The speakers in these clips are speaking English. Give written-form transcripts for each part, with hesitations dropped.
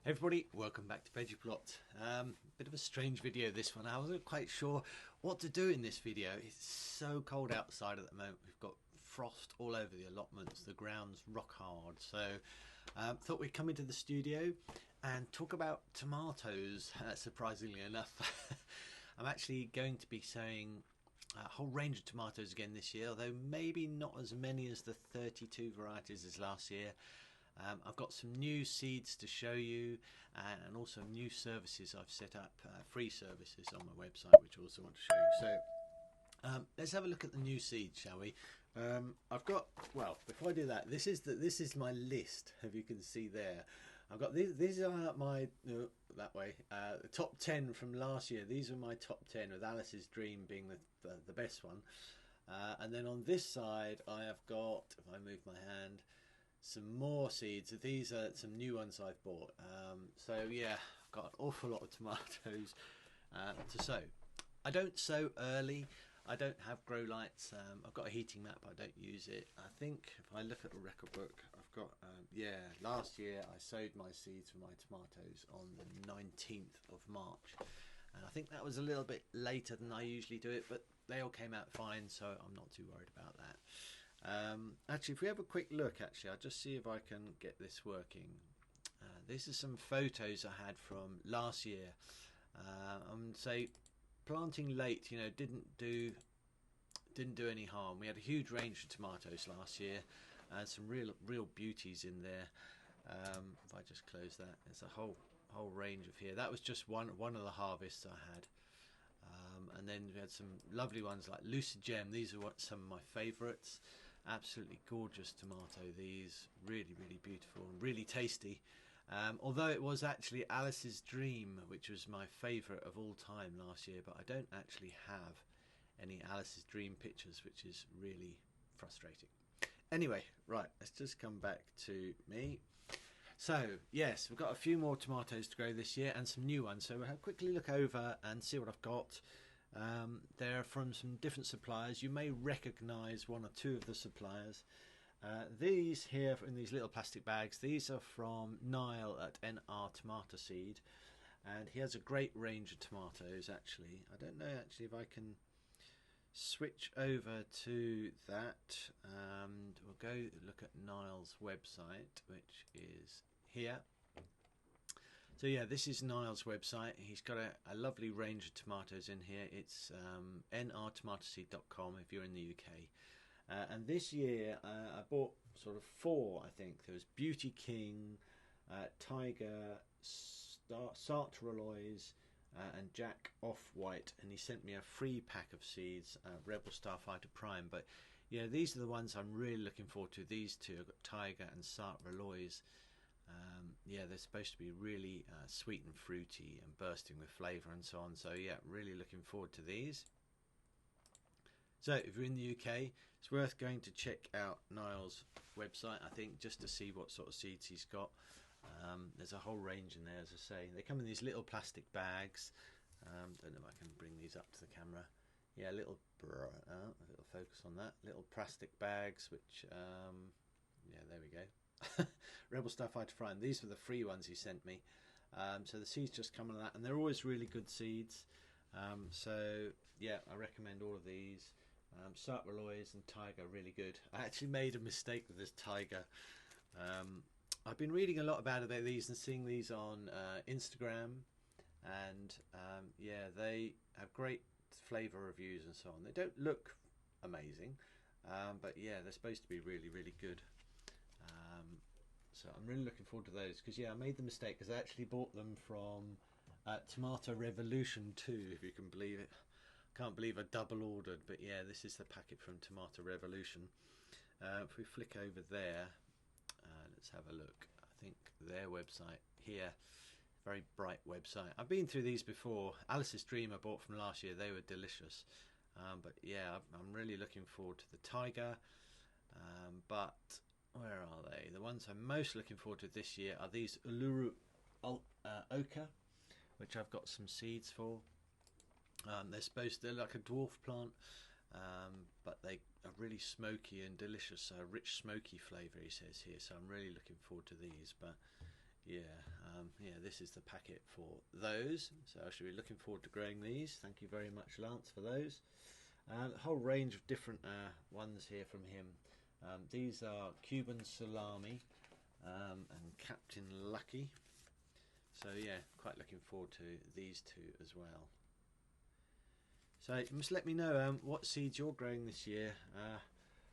Hey everybody, welcome back to Veggie Plot. Bit of a strange video this one. I wasn't quite sure what to do in this video. It's so cold outside at the moment. We've got frost all over the allotments. The ground's rock hard. So thought we'd come into the studio and talk about tomatoes. Surprisingly enough, I'm actually going to be sowing a whole range of tomatoes again this year, although maybe not as many as the 32 varieties as last year. I've got some new seeds to show you and also new services I've set up, free services on my website, which I also want to show you. So let's have a look at the new seeds, shall we? I've got, well, before I do that, this is my list, if you can see there. I've got these are my, that way, the top 10 from last year. These are my top 10, with Alice's Dream being the best one. And then on this side, I have got, if I move my hand, some more seeds. These are some new ones I've bought. So yeah, I've got an awful lot of tomatoes to sow. I don't sow early. I don't have grow lights. I've got a heating mat, but I don't use it. I think if I look at the record book, I've got yeah, last year I sowed my seeds for my tomatoes on the 19th of March, and I think that was a little bit later than I usually do it, but they all came out fine, so I'm not too worried about that. Actually, if we have a quick look, I'll just see if I can get this working. These are some photos I had from last year. Say planting late, you know, didn't do any harm. We had a huge range of tomatoes last year, and some real beauties in there. If I just close that, there's a whole range of here. That was just one of the harvests I had. And then we had some lovely ones like Lucid Gem. These are some of my favourites. Absolutely gorgeous tomato. These really beautiful and really tasty. Although it was actually Alice's Dream, which was my favourite of all time last year, but I don't actually have any Alice's Dream pictures, which is really frustrating. Anyway, right, let's just come back to me. So yes, we've got a few more tomatoes to grow this year and some new ones. So we'll quickly look over and see what I've got. They're from some different suppliers. You may recognise one or two of the suppliers. These here in these little plastic bags, these are from Niall at NR Tomato Seed, and he has a great range of tomatoes. Actually, I don't know actually if I can switch over to that, and we'll go look at Niall's website, which is here. So yeah, this is Niall's website. He's got a lovely range of tomatoes in here. It's nrtomatoseed.com if you're in the UK. And this year I bought sort of four, I think. There was Beauty King, Tiger, Sartre-Aloys, and Jack Off-White. And he sent me a free pack of seeds, Rebel Starfighter Prime. But yeah, these are the ones I'm really looking forward to. These two, I've got Tiger and Sartre-Aloys. Yeah, they're supposed to be really sweet and fruity and bursting with flavour and so on. So yeah, really looking forward to these. So if you're in the UK, it's worth going to check out Niall's website, I think, just to see what sort of seeds he's got. There's a whole range in there, as I say. They come in these little plastic bags. Don't know if I can bring these up to the camera. Yeah, a little focus on that. Little plastic bags, which, yeah, there we go. Rebel Starfighter Prime. These were the free ones he sent me. So the seeds just come on that, and they're always really good seeds. So yeah, I recommend all of these. Sartre-Aloys and Tiger are really good. I actually made a mistake with this Tiger. I've been reading a lot about these and seeing these on Instagram, and yeah, they have great flavour reviews and so on. They don't look amazing, but yeah, they're supposed to be really good. So I'm really looking forward to those, because yeah, I made the mistake because I actually bought them from Tomato Revolution 2, if you can believe it. Can't believe I double ordered, but yeah, this is the packet from Tomato Revolution. If we flick over there, let's have a look. I think their website here, very bright website. I've been through these before. Alice's Dream I bought from last year. They were delicious. But yeah, I'm really looking forward to the Tiger. But where are they? The ones I'm most looking forward to this year are these Uluru Ochre, which I've got some seeds for. They're like a dwarf plant, but they are really smoky and delicious, rich smoky flavour, he says here. So I'm really looking forward to these. But Yeah, this is the packet for those. So I should be looking forward to growing these. Thank you very much, Lance, for those. A whole range of different ones here from him. These are Cuban Salami and Captain Lucky. So yeah, quite looking forward to these two as well. So you must let me know what seeds you're growing this year.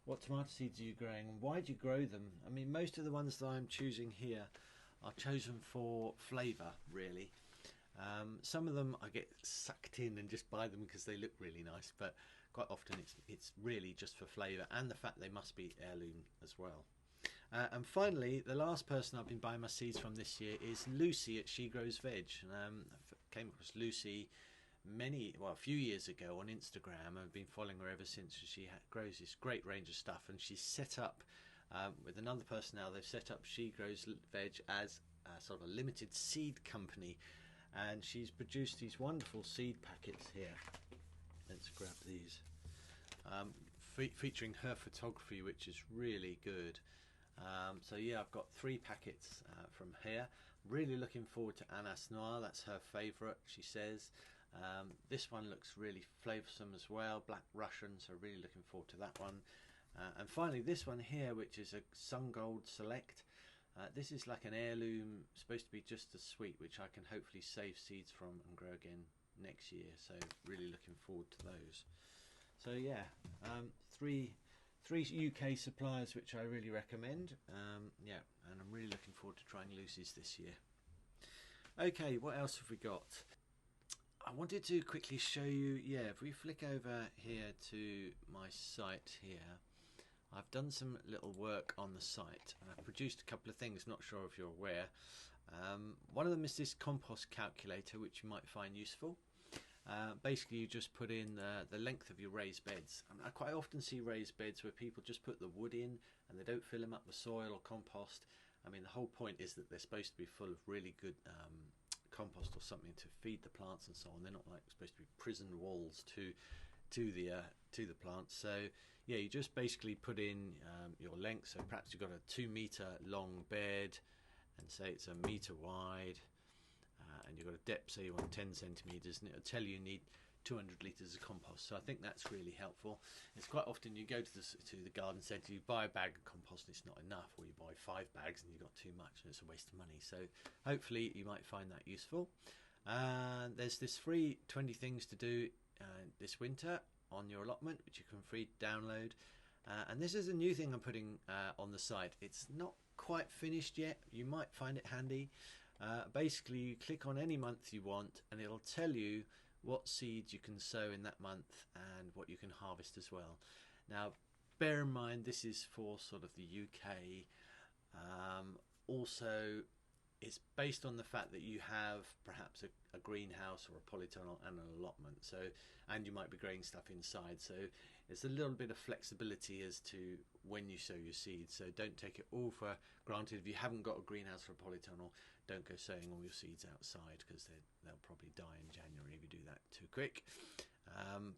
What tomato seeds are you growing? Why do you grow them? I mean, most of the ones that I'm choosing here are chosen for flavour, really. Some of them I get sucked in and just buy them because they look really nice, but quite often it's really just for flavour and the fact they must be heirloom as well. And finally, the last person I've been buying my seeds from this year is Lucy at She Grows Veg. I came across Lucy a few years ago on Instagram. I've been following her ever since. She grows this great range of stuff, and she's set up with another person now. They've set up She Grows Veg as a sort of a limited seed company, and she's produced these wonderful seed packets here. Let's grab these, featuring her photography, which is really good. So yeah, I've got 3 packets from here. Really looking forward to Anas Noir. That's her favourite, she says. This one looks really flavoursome as well, Black Russian, so really looking forward to that one. And finally this one here, which is a Sun Gold Select. This is like an heirloom, supposed to be just as sweet, which I can hopefully save seeds from and grow again next year, so really looking forward to those. So yeah, three UK suppliers which I really recommend. Yeah, and I'm really looking forward to trying Lucy's this year. Okay, what else have we got? I wanted to quickly show you, yeah, if we flick over here to my site here, I've done some little work on the site and I've produced a couple of things, not sure if you're aware. One of them is this compost calculator, which you might find useful. Basically you just put in the length of your raised beds. I quite often see raised beds where people just put the wood in and they don't fill them up with soil or compost. I mean, the whole point is that they're supposed to be full of really good compost or something to feed the plants and so on. They're not like supposed to be prison walls to the plants. So yeah, you just basically put in your length. So perhaps you've got a 2 meter long bed and say it's a meter wide, and you've got a depth, say you want 10 centimeters, and it'll tell you need 200 litres of compost. So I think that's really helpful. It's quite often you go to the garden centre, you buy a bag of compost and it's not enough, or you buy 5 bags and you've got too much and it's a waste of money. So hopefully you might find that useful. There's this free 20 things to do this winter on your allotment, which you can free download. And this is a new thing I'm putting on the site. It's not quite finished yet. You might find it handy. Basically you click on any month you want and it'll tell you what seeds you can sow in that month and what you can harvest as well. Now bear in mind this is for sort of the UK. Also it's based on the fact that you have perhaps a greenhouse or a polytunnel and an allotment, so, and you might be growing stuff inside, so it's a little bit of flexibility as to when you sow your seeds. So don't take it all for granted. If you haven't got a greenhouse or a polytunnel, don't go sowing all your seeds outside because they'll probably die in January if you do that too quick.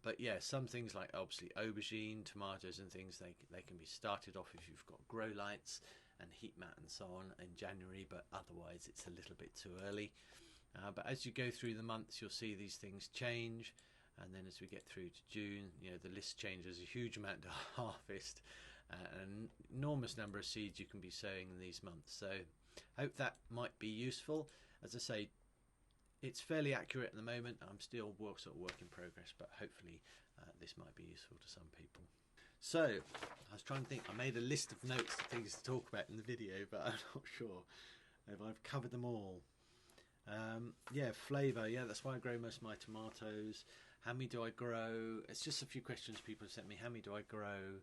But yeah, some things like obviously aubergine, tomatoes and things, they can be started off if you've got grow lights and heat mat and so on in January, but otherwise it's a little bit too early. But as you go through the months, you'll see these things change, and then as we get through to June, you know, the list changes. A huge amount to harvest, an enormous number of seeds you can be sowing in these months. So hope that might be useful. As I say, it's fairly accurate at the moment. I'm still sort of work in progress, but hopefully this might be useful to some people. So I was trying to think. I made a list of notes of things to talk about in the video, but I'm not sure if I've covered them all. Yeah, flavour. Yeah, that's why I grow most of my tomatoes. How many do I grow? It's just a few questions people have sent me. How many do I grow?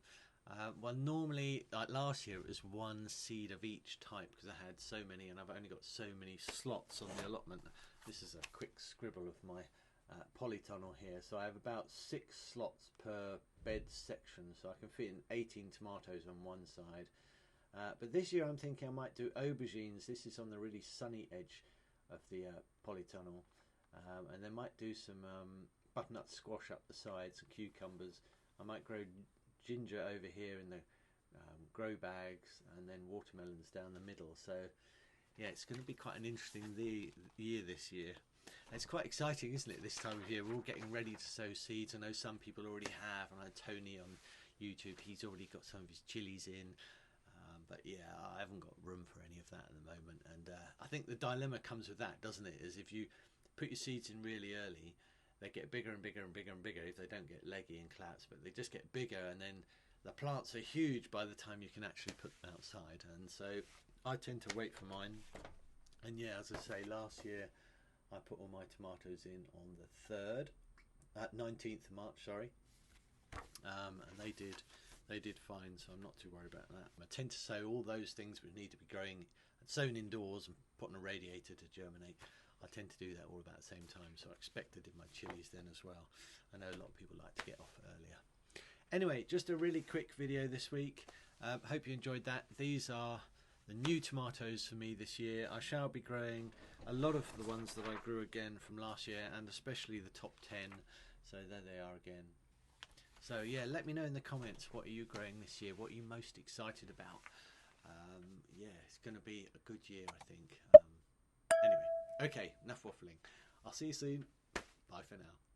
Well, normally, like last year, it was 1 seed of each type because I had so many, and I've only got so many slots on the allotment. This is a quick scribble of my polytunnel here. So I have about 6 slots per bed section, so I can fit in 18 tomatoes on one side. But this year I'm thinking I might do aubergines. This is on the really sunny edge of the polytunnel, and then might do some butternut squash up the sides and cucumbers. I might grow ginger over here in the grow bags, and then watermelons down the middle. So yeah, it's going to be quite an interesting year this year. It's quite exciting, isn't it, this time of year? We're all getting ready to sow seeds. I know some people already have. I know Tony on YouTube, he's already got some of his chilies in. But yeah, I haven't got room for any of that at the moment. And I think the dilemma comes with that, doesn't it? Is if you put your seeds in really early, they get bigger and bigger and bigger and bigger if they don't get leggy and clouts, but they just get bigger, and then the plants are huge by the time you can actually put them outside. And so I tend to wait for mine. And yeah, as I say, last year I put all my tomatoes in on the 19th of March, sorry. And they did fine, so I'm not too worried about that. I tend to sow all those things which need to be growing and sown indoors and put on a radiator to germinate. I tend to do that all about the same time, so I expect I did my chilies then as well. I know a lot of people like to get off earlier. Anyway, just a really quick video this week. Hope you enjoyed that. These are the new tomatoes for me this year. I shall be growing a lot of the ones that I grew again from last year, and especially the top 10. So there they are again. So yeah, let me know in the comments, what are you growing this year? What are you most excited about? Yeah, it's going to be a good year, I think. Anyway, okay, enough waffling. I'll see you soon. Bye for now.